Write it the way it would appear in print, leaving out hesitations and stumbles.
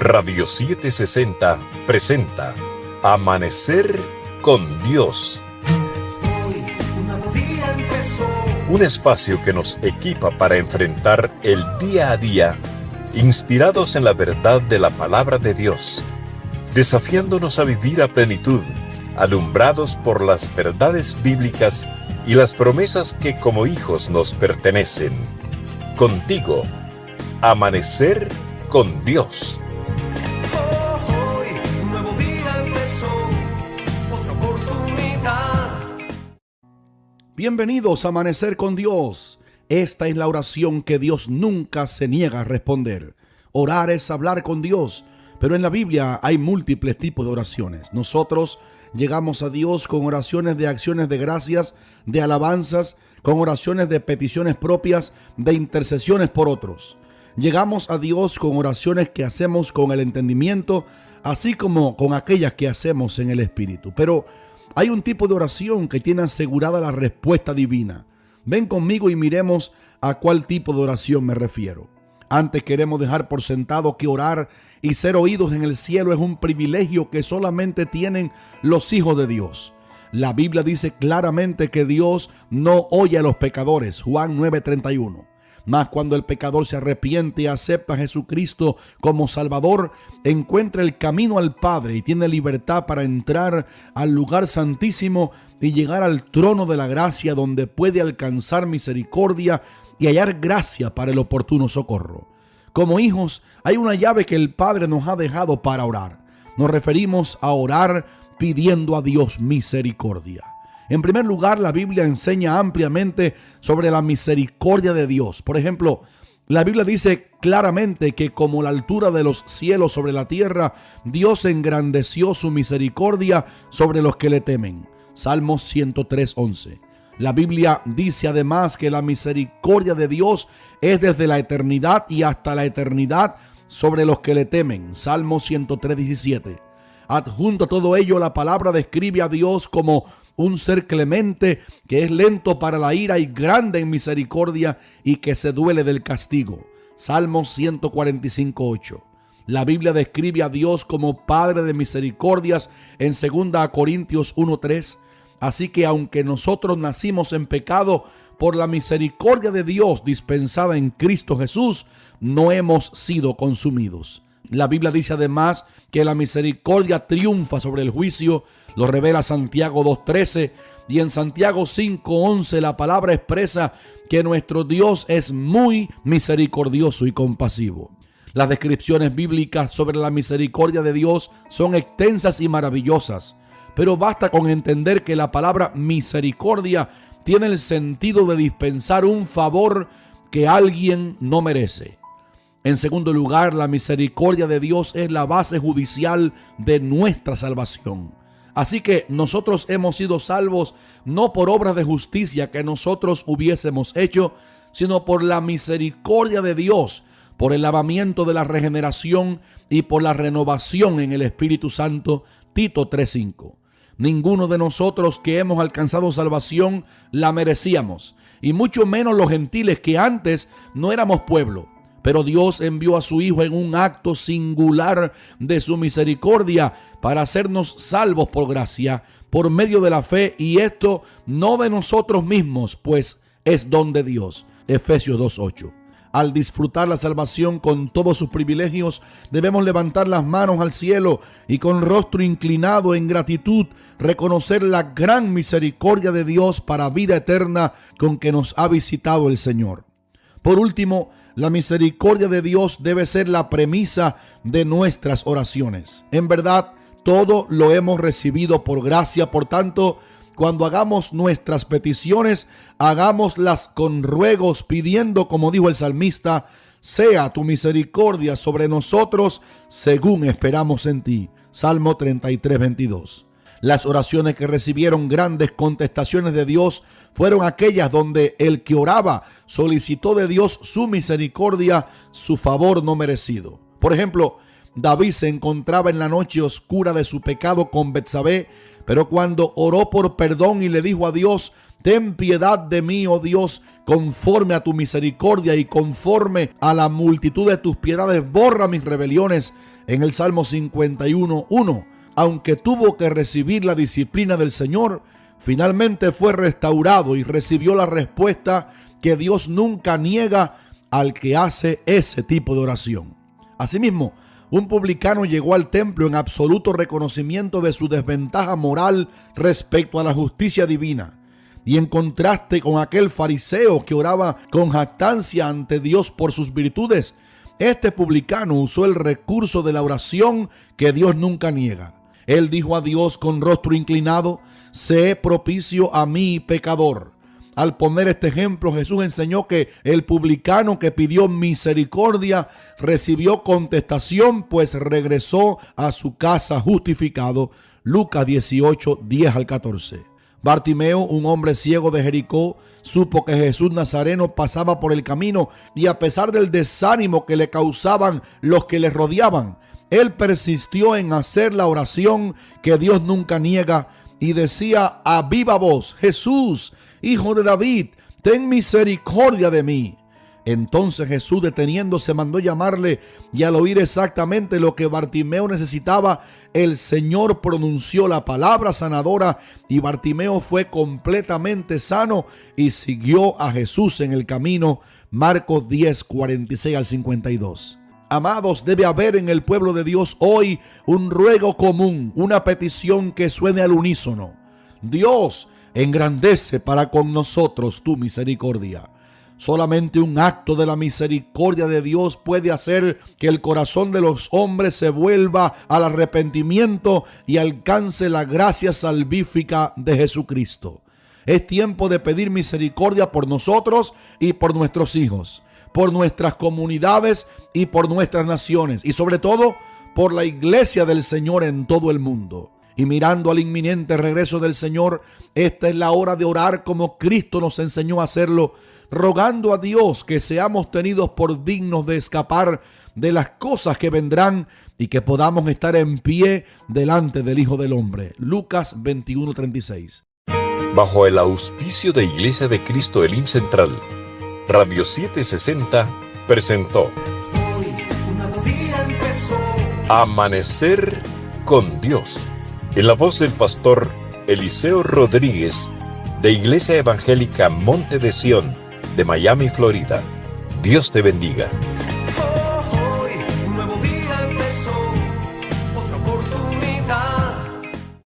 Radio 760 presenta Amanecer con Dios. Un espacio que nos equipa para enfrentar el día a día, inspirados en la verdad de la palabra de Dios, desafiándonos a vivir a plenitud, alumbrados por las verdades bíblicas y las promesas que como hijos nos pertenecen. Contigo, Amanecer con Dios. Bienvenidos a Amanecer con Dios. Esta es la oración que Dios nunca se niega a responder. Orar es hablar con Dios, pero en la Biblia hay múltiples tipos de oraciones. Nosotros llegamos a Dios con oraciones de acciones de gracias, de alabanzas, con oraciones de peticiones propias, de intercesiones por otros. Llegamos a Dios con oraciones que hacemos con el entendimiento, así como con aquellas que hacemos en el Espíritu. Pero hay un tipo de oración que tiene asegurada la respuesta divina. Ven conmigo y miremos a cuál tipo de oración me refiero. Antes queremos dejar por sentado que orar y ser oídos en el cielo es un privilegio que solamente tienen los hijos de Dios. La Biblia dice claramente que Dios no oye a los pecadores, Juan 9:31. Mas cuando el pecador se arrepiente y acepta a Jesucristo como Salvador, encuentra el camino al Padre y tiene libertad para entrar al lugar santísimo y llegar al trono de la gracia, donde puede alcanzar misericordia y hallar gracia para el oportuno socorro. Como hijos, hay una llave que el Padre nos ha dejado para orar. Nos referimos a orar pidiendo a Dios misericordia. En primer lugar, la Biblia enseña ampliamente sobre la misericordia de Dios. Por ejemplo, la Biblia dice claramente que como la altura de los cielos sobre la tierra, Dios engrandeció su misericordia sobre los que le temen. Salmos 103:11. La Biblia dice además que la misericordia de Dios es desde la eternidad y hasta la eternidad sobre los que le temen. Salmos 103:17. Adjunto a todo ello, la palabra describe a Dios como un ser clemente, que es lento para la ira y grande en misericordia y que se duele del castigo. Salmos 145:8. La Biblia describe a Dios como Padre de misericordias en 2 Corintios 1:3. Así que aunque nosotros nacimos en pecado, por la misericordia de Dios dispensada en Cristo Jesús, no hemos sido consumidos. La Biblia dice además que la misericordia triunfa sobre el juicio, lo revela Santiago 2:13, y en Santiago 5:11 la palabra expresa que nuestro Dios es muy misericordioso y compasivo. Las descripciones bíblicas sobre la misericordia de Dios son extensas y maravillosas, pero basta con entender que la palabra misericordia tiene el sentido de dispensar un favor que alguien no merece. En segundo lugar, la misericordia de Dios es la base judicial de nuestra salvación. Así que nosotros hemos sido salvos no por obras de justicia que nosotros hubiésemos hecho, sino por la misericordia de Dios, por el lavamiento de la regeneración y por la renovación en el Espíritu Santo. Tito 3:5. Ninguno de nosotros que hemos alcanzado salvación la merecíamos, y mucho menos los gentiles que antes no éramos pueblo. Pero Dios envió a su Hijo en un acto singular de su misericordia para hacernos salvos por gracia, por medio de la fe, y esto no de nosotros mismos, pues es don de Dios. Efesios 2:8. Al disfrutar la salvación con todos sus privilegios, debemos levantar las manos al cielo y con rostro inclinado en gratitud reconocer la gran misericordia de Dios para vida eterna con que nos ha visitado el Señor. Por último, la misericordia de Dios debe ser la premisa de nuestras oraciones. En verdad, todo lo hemos recibido por gracia. Por tanto, cuando hagamos nuestras peticiones, hagámoslas con ruegos, pidiendo, como dijo el salmista, sea tu misericordia sobre nosotros según esperamos en ti. Salmo 33:22. Las oraciones que recibieron grandes contestaciones de Dios fueron aquellas donde el que oraba solicitó de Dios su misericordia, su favor no merecido. Por ejemplo, David se encontraba en la noche oscura de su pecado con Betsabé, pero cuando oró por perdón y le dijo a Dios: ten piedad de mí, oh Dios, conforme a tu misericordia y conforme a la multitud de tus piedades, borra mis rebeliones, En el Salmo 51:1, aunque tuvo que recibir la disciplina del Señor, finalmente fue restaurado y recibió la respuesta que Dios nunca niega al que hace ese tipo de oración. Asimismo, un publicano llegó al templo en absoluto reconocimiento de su desventaja moral respecto a la justicia divina. Y en contraste con aquel fariseo que oraba con jactancia ante Dios por sus virtudes, este publicano usó el recurso de la oración que Dios nunca niega. Él dijo a Dios con rostro inclinado: sé propicio a mí, pecador. Al poner este ejemplo, Jesús enseñó que el publicano que pidió misericordia recibió contestación, pues regresó a su casa justificado. Lucas 18, 10 al 14. Bartimeo, un hombre ciego de Jericó, supo que Jesús Nazareno pasaba por el camino y a pesar del desánimo que le causaban los que le rodeaban, él persistió en hacer la oración que Dios nunca niega y decía a viva voz: Jesús, Hijo de David, ten misericordia de mí. Entonces Jesús, deteniéndose, mandó llamarle, y al oír exactamente lo que Bartimeo necesitaba, el Señor pronunció la palabra sanadora y Bartimeo fue completamente sano y siguió a Jesús en el camino. Marcos 10, 46 al 52. Amados, debe haber en el pueblo de Dios hoy un ruego común, una petición que suene al unísono. Dios, engrandece para con nosotros tu misericordia. Solamente un acto de la misericordia de Dios puede hacer que el corazón de los hombres se vuelva al arrepentimiento y alcance la gracia salvífica de Jesucristo. Es tiempo de pedir misericordia por nosotros y por nuestros hijos, por nuestras comunidades y por nuestras naciones, y sobre todo por la iglesia del Señor en todo el mundo. Y mirando al inminente regreso del Señor, esta es la hora de orar como Cristo nos enseñó a hacerlo, rogando a Dios que seamos tenidos por dignos de escapar de las cosas que vendrán y que podamos estar en pie delante del Hijo del Hombre. Lucas 21:36. Bajo el auspicio de Iglesia de Cristo Elim Central, Radio 760 presentó Amanecer con Dios, en la voz del pastor Eliseo Rodríguez, de Iglesia Evangélica Monte de Sión, de Miami, Florida. Dios te bendiga.